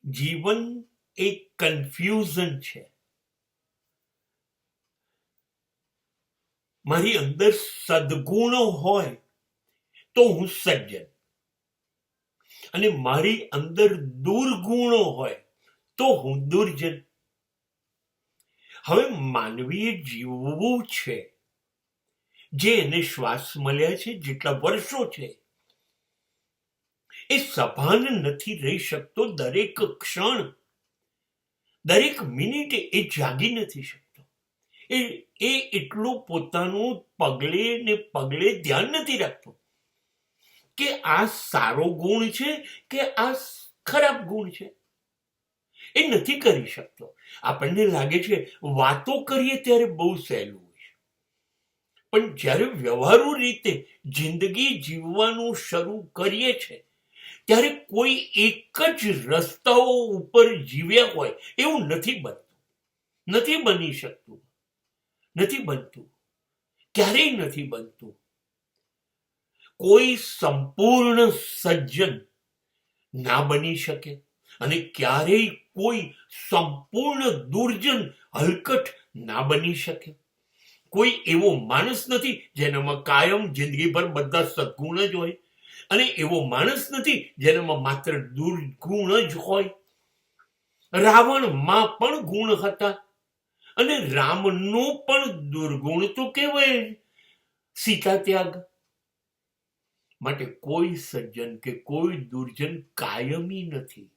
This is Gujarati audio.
જીવન એક કન્ફ્યુઝન છે. મારી અંદર સદગુણો હોય તો હું સજ્જન, અને મારી અંદર દુર્ગુણો હોય તો હું દુર્જન. હવે માનવીએ જીવવું છે, જે એને શ્વાસ મળ્યા છે, જેટલા વર્ષો છે, એ સભાન નથી રહી શકતો. દરેક ક્ષણ, દરેક મિનિટે એ જાગી નથી શકતો. એ એટલું પોતાનું પગલે ને પગલે ધ્યાન નથી રાખતો કે આ સારો ગુણ છે કે આ ખરાબ ગુણ છે. એ નથી કરી શકતો. આપણને લાગે છે વાતો કરીએ ત્યારે બહુ સહેલું હોય છે, પણ જ્યારે વ્યવહારુ રીતે જિંદગી જીવવાનું શરૂ કરીએ છે ત્યારે કોઈ એક જ રસ્તાઓ ઉપર જીવ્યા હોય એવું નથી બનતું, નથી બની શકતું, નથી બનતું, ક્યારેય નથી બનતું. કોઈ સંપૂર્ણ સજ્જન ના બની શકે, અને ક્યારેય કોઈ સંપૂર્ણ દુર્જન હલકટ ના બની શકે. કોઈ એવો માણસ નથી જેનામાં કાયમ જિંદગીભર બધા સદગુણ જ હોય, અને એવો માણસ નથી જેનામાં માત્ર દુર્ગુણ જ હોય. રાવણમાં પણ ગુણ હતા, અને રામનો પણ દુર્ગુણ તો કહેવાય સીતા ત્યાગ. માટે કોઈ સજ્જન કે કોઈ દુર્જન કાયમી નથી.